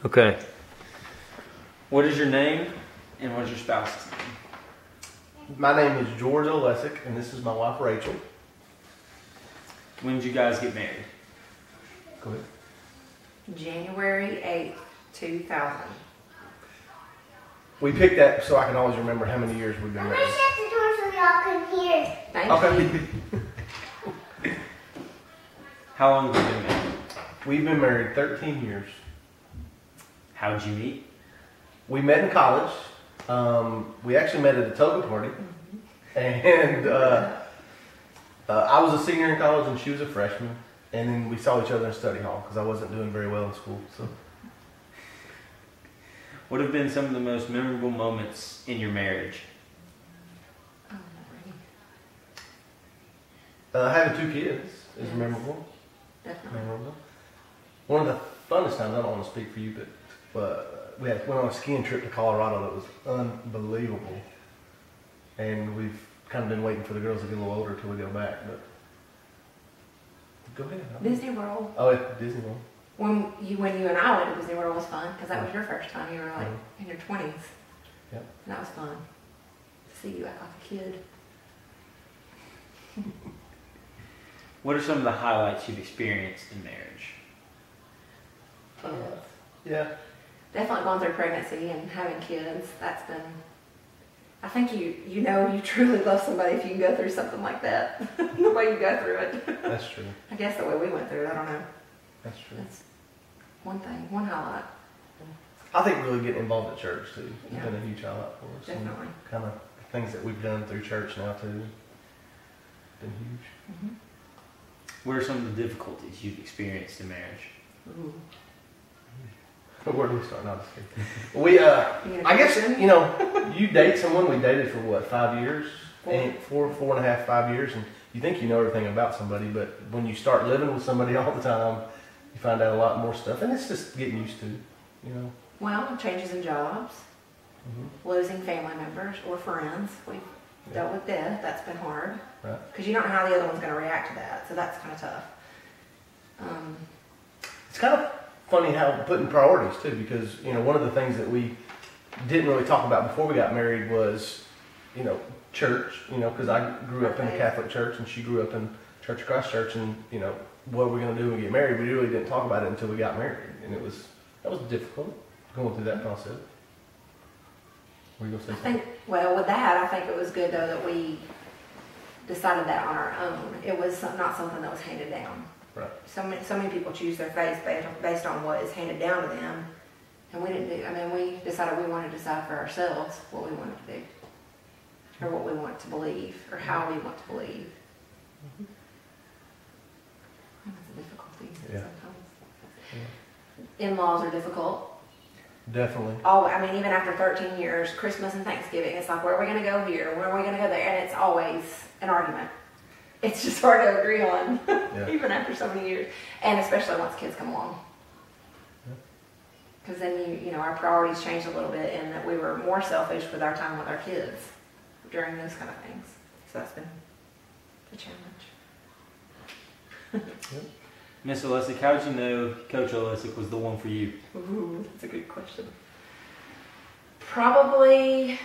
Okay. What is your name and what is your spouse's name? My name is George Olesik, and this is my wife, Rachel. When did you guys get married? Go ahead. January 8th, 2000. We picked that so I can always remember how many years we've been I'm married. gonna shut the door so y'all can hear. Thank you. Okay. How long have you been married? We've been married 13 years. How did you meet? We met in college. We actually met at a toga party. And I was a senior in college and she was a freshman. And then we saw each other in study hall because I wasn't doing very well in school. So, What have been some of the most memorable moments in your marriage? having 2 kids is Yes. memorable. Definitely. Memorable. One of the funnest times, I don't want to speak for you, but we went on a skiing trip to Colorado that was unbelievable. And we've kind of been waiting for the girls to get a little older till we go back. But go ahead. Disney World. Oh, at Disney World. When you and I went to Disney World was fun because that was your first time. You were like in your 20s. Yep. And that was fun. To see you act like a kid. What are some of the highlights you've experienced in marriage? Kids. Yeah. Definitely going through pregnancy and having kids. That's been. I think you know you truly love somebody if you can go through something like that. The way you go through it. That's true. I guess the way we went through it. I don't know. That's true. That's one thing. One highlight. I think really getting involved at church too has Yeah. been a huge highlight for us. Definitely. Kind of things that we've done through church now too. Been huge. Mm-hmm. What are some of the difficulties you've experienced in marriage? Ooh. Where do we start? Not I guess, you date someone, we dated for what, 5 years? Four and a half, 5 years, and you think you know everything about somebody, but when you start living with somebody all the time, you find out a lot more stuff, and it's just getting used to, Well, changes in jobs, Mm-hmm. losing family members or friends. We've dealt with death. That's been hard. Right. Because you don't know how the other one's going to react to that, so that's kind of tough. It's kind of funny how putting priorities too, because one of the things that we didn't really talk about before we got married was, church. Because I grew up in a Catholic church and she grew up in Church of Christ Church, and what we're going to do when we get married, we really didn't talk about it until we got married, and that was difficult going through that process. Were you going to say something? With that, I think it was good though that we decided that on our own. It was not something that was handed down. Right. So many people choose their faith based on what is handed down to them, and we didn't do. We decided we wanted to decide for ourselves what we wanted to do, or what we want to believe, or how we want to believe. That's a difficulty sometimes. Yeah. In-laws are difficult. Definitely. Oh, even after 13 years, Christmas and Thanksgiving, it's like, where are we going to go here? Where are we going to go there? And it's always an argument. It's just hard to agree on, even after so many years. And especially once kids come along. Because then, our priorities changed a little bit, and that we were more selfish with our time with our kids during those kind of things. So that's been a challenge. Miss Olesik, how did you know Coach Olesik was the one for you? Ooh, that's a good question. Probably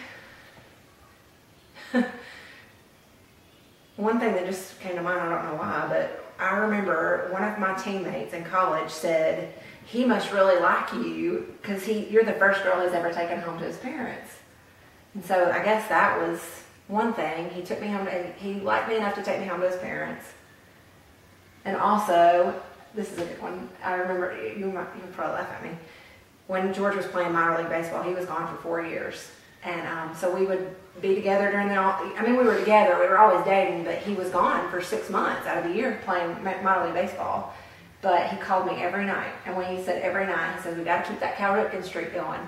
one thing that just came to mind, I don't know why, but I remember one of my teammates in college said, he must really like you because you're the first girl he's ever taken home to his parents. And so I guess that was one thing. He took me home, he liked me enough to take me home to his parents. And also, this is a good one. I remember, you'll probably laugh at me. When George was playing minor league baseball, he was gone for 4 years. And so we would be together during we were together, we were always dating, but he was gone for 6 months out of the year playing minor league baseball. But he called me every night. And when he said every night, he said, we got to keep that Cal Ripken streak going.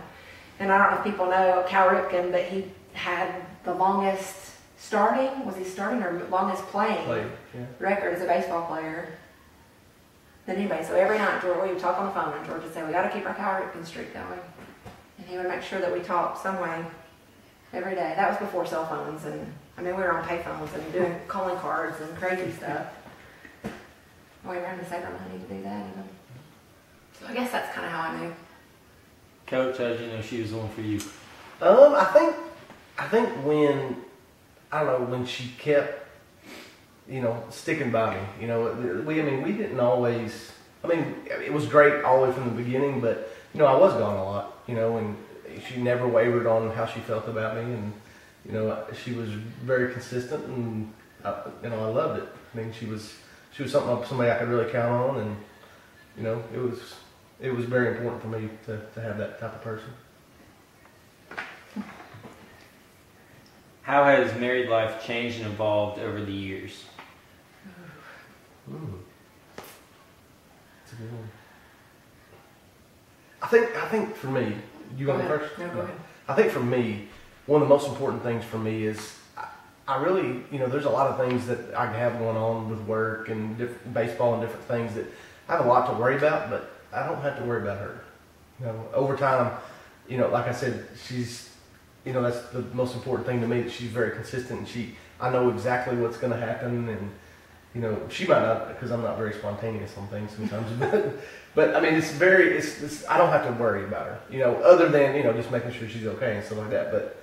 And I don't know if people know Cal Ripken, but he had the longest or longest playing record as a baseball player than anybody. So every night, George, we would talk on the phone, and George would say, we got to keep our Cal Ripken streak going. And he would make sure that we talked some way every day. That was before cell phones, and we were on payphones and doing calling cards and crazy stuff. We were having to save our money to do that. So I guess that's kind of how I knew. Coach, how did you know she was the one for you? I think when, I don't know, when she kept, sticking by me, we didn't always, it was great all the way from the beginning, but, I was gone a lot, and she never wavered on how she felt about me, and, she was very consistent, and, I loved it. She was somebody I could really count on, and, it was very important for me to have that type of person. How has married life changed and evolved over the years? That's a good one. I think for me, you go first? No, go ahead. I think for me, one of the most important things for me is I really, there's a lot of things that I have going on with work and baseball and different things that I have a lot to worry about, but I don't have to worry about her. Over time, like I said, she's, that's the most important thing to me. That she's very consistent, and I know exactly what's going to happen, and she might not, because I'm not very spontaneous on things sometimes, but it's I don't have to worry about her, other than just making sure she's okay and stuff like that. But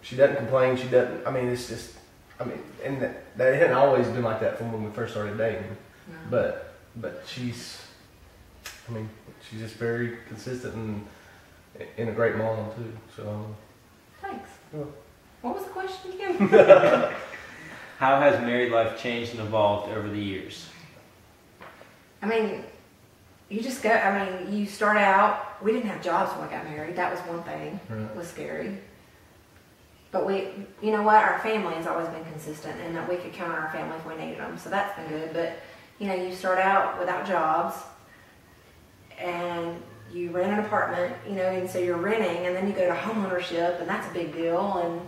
she doesn't complain. She doesn't. It's just, and that it hadn't always been like that from when we first started dating, No. but she's just very consistent and a great mom too. So. Thanks. Yeah. What was the question again? How has married life changed and evolved over the years? You just go, you start out, we didn't have jobs when we got married. That was one thing. Right. It was scary. But our family has always been consistent, and that we could count on our family if we needed them. So that's been good. But, you start out without jobs, and you rent an apartment, and so you're renting, and then you go to home ownership, and that's a big deal. And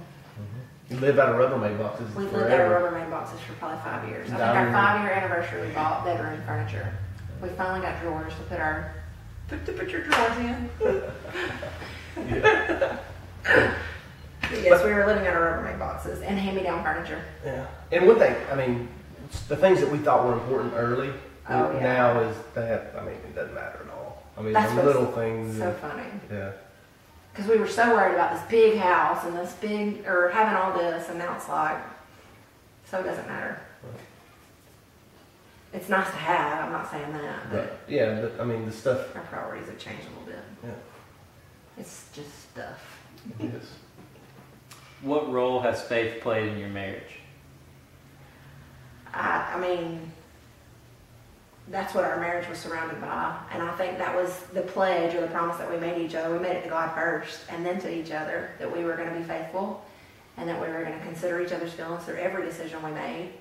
you live out of Rubbermaid boxes. we lived out of Rubbermaid boxes for probably 5 years. I think our 5-year anniversary, we bought bedroom furniture. We finally got drawers to put your drawers in. Yeah. Yes, we were living out of Rubbermaid boxes and hand-me-down furniture. Yeah. And one thing, the things that we thought were important early, now is that, it doesn't matter at all. That's the little things. So funny. Yeah. Because we were so worried about this big house and or having all this, and now it's like, so it doesn't matter. Right. It's nice to have, I'm not saying that, but Right. Yeah, but the stuff. our priorities have changed a little bit. Yeah. It's just stuff. Yes. What role has faith played in your marriage? That's what our marriage was surrounded by, and I think that was the pledge or the promise that we made each other. We made it to God first, and then to each other, that we were going to be faithful, and that we were going to consider each other's feelings through every decision we make.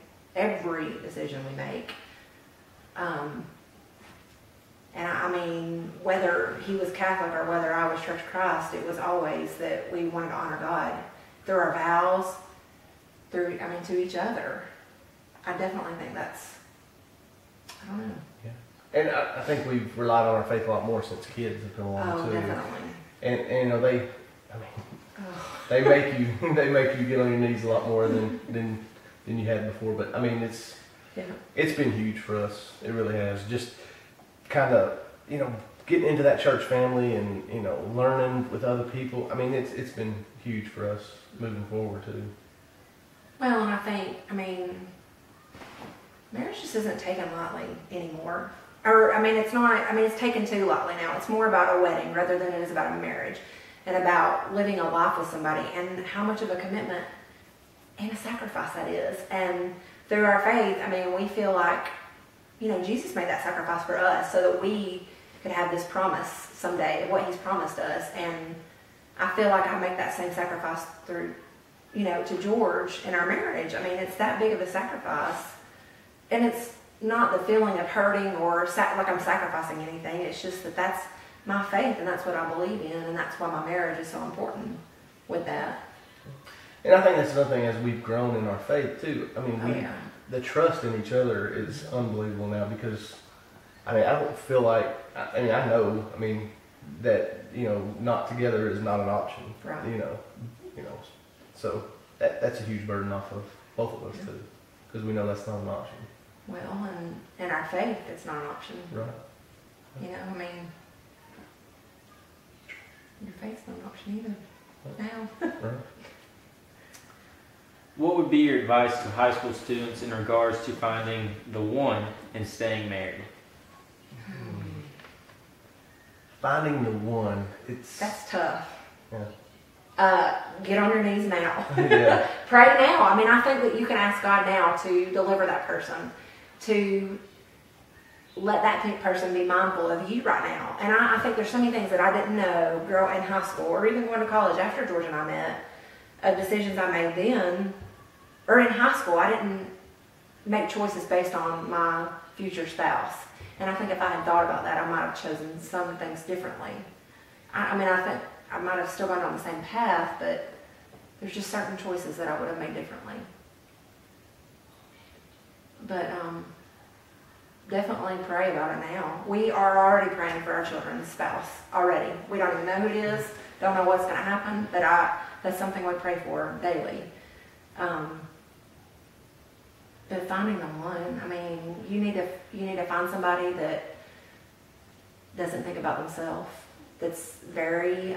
And whether he was Catholic or whether I was Church of Christ, it was always that we wanted to honor God through our vows, to each other. I definitely think that's, I don't know. Yeah. And I think we've relied on our faith a lot more since kids have come along too. Definitely. And they make you get on your knees a lot more than you had before. But it's been huge for us. It really has. Just kind of getting into that church family and learning with other people. It's been huge for us moving forward too. Well, and I think marriage just isn't taken lightly anymore. Or it's not. It's taken too lightly now. It's more about a wedding rather than it is about a marriage, and about living a life with somebody, and how much of a commitment and a sacrifice that is. And through our faith, we feel like, Jesus made that sacrifice for us so that we could have this promise someday of what He's promised us. And I feel like I make that same sacrifice through, to George in our marriage. It's that big of a sacrifice, and it's not the feeling of hurting or like I'm sacrificing anything. It's just that that's my faith, and that's what I believe in, and that's why my marriage is so important with that. And I think that's another thing as we've grown in our faith too. The trust in each other is unbelievable now, because I don't feel like I know that not together is not an option. Right. So that's a huge burden off of both of us too, because we know that's not an option. Well, and in our faith, it's not an option. Right. that's not an option either now. Right. What would be your advice to high school students in regards to finding the one and staying married? Finding the one, it's That's tough. yeah. Get on your knees now. Yeah. Pray now. I mean, I think that you can ask God now to deliver that person, to let that person be mindful of you right now. And I think there's so many things that I didn't know, girl, in high school or even going to college after George and I met, of decisions I made then, or in high school. I didn't make choices based on my future spouse. And I think if I had thought about that, I might have chosen some things differently. I mean, I think I might have still gone on the same path, but there's just certain choices that I would have made differently. But definitely pray about it now. We are already praying for our children's spouse already. We don't even know who it is, don't know what's going to happen, but that's something we pray for daily. But finding the one, I mean, you need to find somebody that doesn't think about themselves, that's very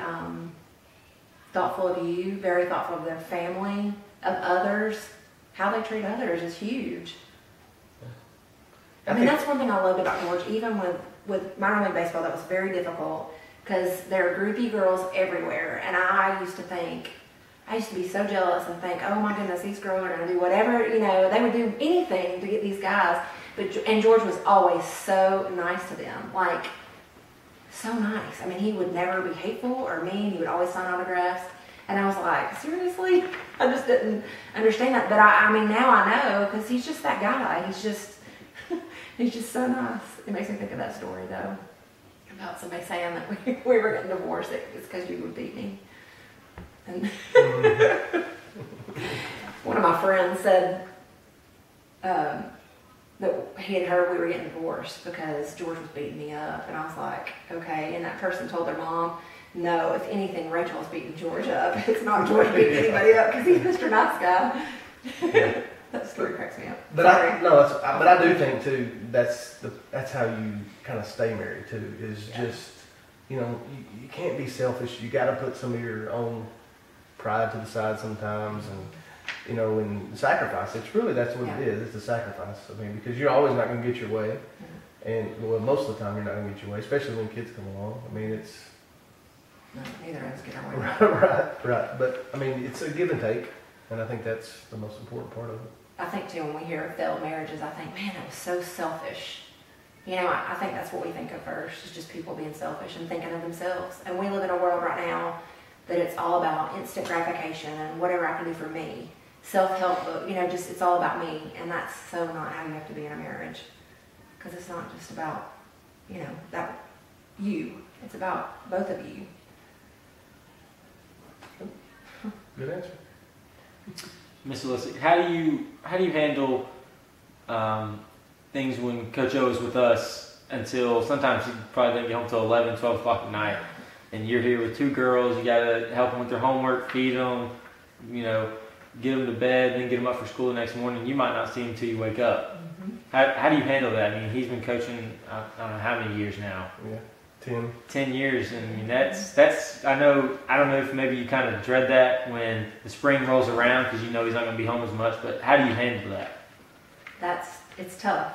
thoughtful of you, very thoughtful of their family, of others. How they treat others is huge. I mean, that's one thing I loved about George. Even with minor league baseball, that was very difficult because there are groupie girls everywhere, and I used to be so jealous and think, oh my goodness, these girls are going to do whatever, they would do anything to get these guys. And George was always so nice to them, like so nice. I mean, he would never be hateful or mean. He would always sign autographs. And I was like, seriously? I just didn't understand that. But I mean, now I know because he's just that guy. He's just so nice. It makes me think of that story though, about somebody saying that we were getting divorced. It's because you would beat me. And one of my friends said that he had heard we were getting divorced because George was beating me up. And I was like, okay. And that person told their mom, no, if anything, Rachel is beating George up. It's not George beating anybody up because he's Mr. Nice Guy. Yeah. That story cracks me up. But I do think too that's how you kind of stay married too. Is just you can't be selfish. You got to put some of your own pride to the side sometimes, and and sacrifice. It's really that's what it is. It's a sacrifice. I mean, because you're always not going to get your way, and most of the time you're not going to get your way, especially when kids come along. I mean, it's no, neither of us get our way. right. But I mean, it's a give and take, and I think that's the most important part of it. I think too, when we hear of failed marriages, I think, man, that was so selfish. I think that's what we think of first, is just people being selfish and thinking of themselves. And we live in a world right now that it's all about instant gratification and whatever I can do for me. Self-help book, just it's all about me. And that's so not how you have to be in a marriage. Because it's not just about, that you. It's about both of you. Good answer. Miss Olesik, how do you handle things when Coach O is with us until sometimes you probably don't get home till 11, 12 o'clock at night, and you're here with two girls, you got to help them with their homework, feed them, get them to bed, then get them up for school the next morning. You might not see them until you wake up. Mm-hmm. How do you handle that? I mean, he's been coaching, I don't know how many years now. Yeah. 10 years, and I mean that's I don't know if maybe you kind of dread that when the spring rolls around because he's not going to be home as much, but how do you handle that? It's tough.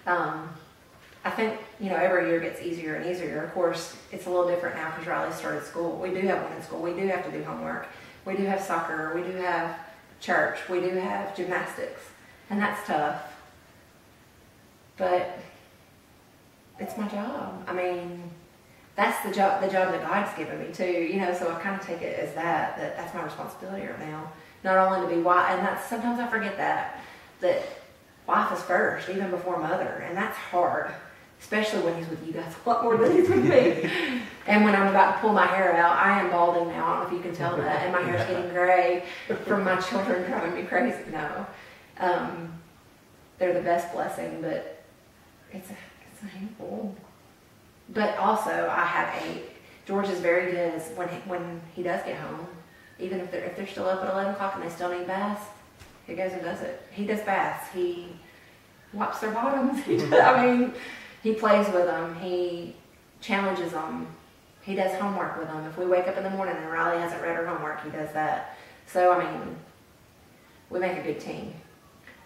I think every year gets easier and easier. Of course, it's a little different now because Riley started school. We do have women's school. We do have to do homework. We do have soccer. We do have church. We do have gymnastics, and that's tough. But it's my job. I mean, that's the job that God's given me too, so I kind of take it as that's my responsibility right now. Not only to be wife, and that's sometimes I forget that wife is first, even before mother, and that's hard, especially when he's with you guys a lot more than he's with me. And when I'm about to pull my hair out, I am balding now, I don't know if you can tell that, and my hair's getting gray from my children driving me crazy. No. They're the best blessing, but it's a handful. But also, George is very good when he does get home, even if they're still up at 11 o'clock and they still need baths, he goes and does it. He does baths. He wipes their bottoms. He plays with them. He challenges them. He does homework with them. If we wake up in the morning and Riley hasn't read her homework, he does that. So, I mean, we make a good team.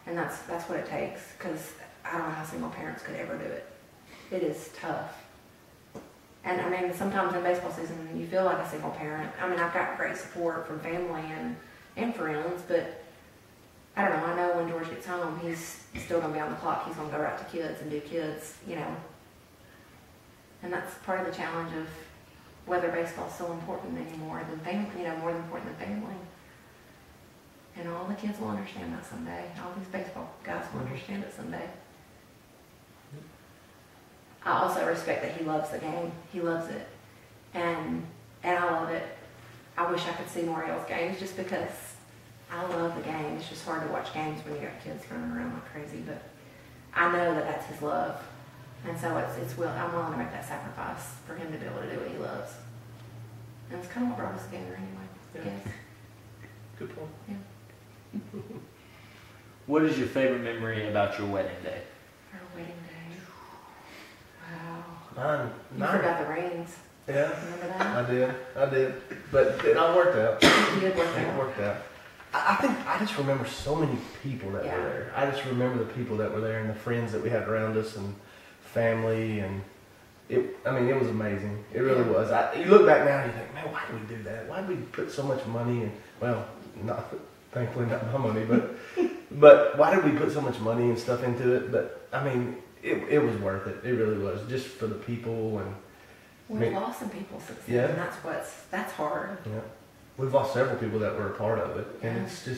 And that's what it takes, because I don't know how single parents could ever do it. It is tough. And I mean, sometimes in baseball season, you feel like a single parent. I mean, I've got great support from family and friends, but I don't know. I know when George gets home, he's still going to be on the clock. He's going to go out to kids and do kids, you know. And that's part of the challenge of whether baseball is so important anymore than family, you know, more important than family. And all the kids will understand that someday. All these baseball guys will understand it someday. I also respect that he loves the game. He loves it. And I love it. I wish I could see more Eels games just because I love the game. It's just hard to watch games when you got kids running around like crazy, but I know that that's his love. And so I'm willing to make that sacrifice for him to be able to do what he loves. And it's kind of what brought us together anyway, I guess. Good point. Yeah. What is your favorite memory about your wedding day? Our wedding day. Wow. You Mine. forgot the rings. Yeah. Remember that? I did. But it all worked out. You did work It out. worked out. I think I just remember so many people that were there. I just remember the people that were there and the friends that we had around us and family, and it was amazing. It really was. You look back now and you think, man, why did we do that? Why did we put so much money in? Well, thankfully not my money, but why did we put so much money and stuff into it? But I mean, it was worth it. It really was, just for the people. And We've lost some people since then, Yeah. and that's hard. yeah, we've lost several people that were a part of it, and Yeah.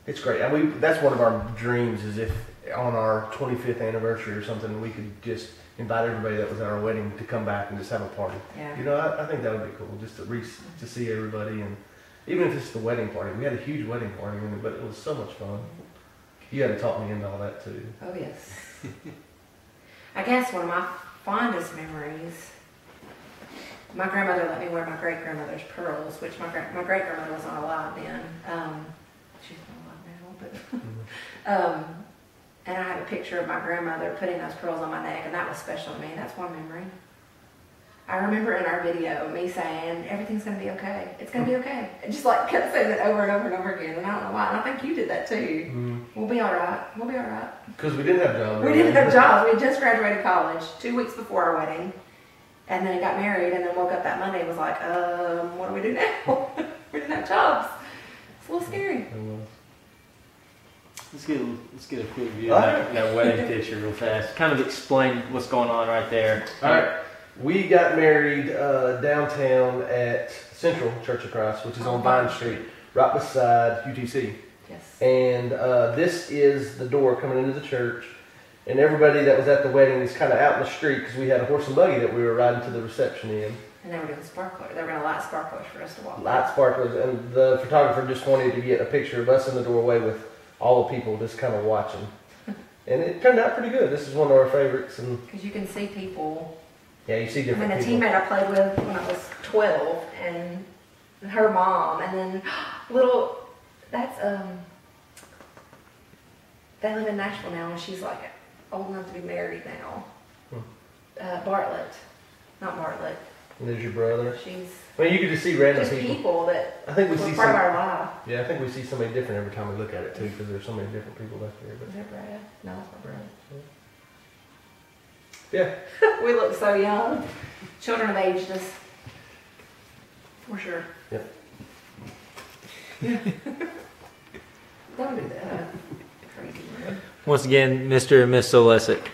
it's great. And that's one of our dreams, is if on our 25th anniversary or something, we could just invite everybody that was at our wedding to come back and just have a party. Yeah. You know, I think that would be cool, just to see everybody, and even if it's the wedding party. We had a huge wedding party, but it was so much fun. You had to talk me into all that too. Oh, yes. I guess one of my fondest memories, my grandmother let me wear my great-grandmother's pearls, which my great-grandmother was not alive then. She's not alive now, but... and I have a picture of my grandmother putting those pearls on my neck, and that was special to me. That's one memory. I remember in our video me saying, everything's going to be okay. It's going to be okay. And just like kept saying it over and over and over again, and I don't know why. And I think you did that too. We'll be all right. We'll be all right. Because we didn't have jobs. We didn't have jobs. We had just graduated college 2 weeks before our wedding, and then got married, and then woke up that Monday and was like, what do we do now? We didn't have jobs. It's a little scary. It was. Let's get a quick view of that wedding picture real fast. Kind of explain what's going on right there. All right. We got married downtown at Central Church of Christ, which is on Vine Street, right beside UTC. Yes. And this is the door coming into the church. And everybody that was at the wedding is kind of out in the street, because we had a horse and buggy that we were riding to the reception in. And they were doing sparklers. They were going to light sparklers for us to walk. Light sparklers. And the photographer just wanted to get a picture of us in the doorway with all the people just kind of watching. And it turned out pretty good. This is one of our favorites. Because you can see people. Yeah, you see different A people. teammate I played with when I was 12, and her mom, and then they live in Nashville now, and she's like old enough to be married now. Bartlett, not Bartlett. And there's your brother. She's I mean, you can just see random just people that I think we were see part of some. our life. Yeah, I think we see somebody different every time we look at it too, because there's so many different people back here. Is that Brad? No, that's not Brad. Yeah. We look so young. Children have aged us. For sure. Yep. Don't do that. Crazy. Once again, Mr. and Miss Olesik.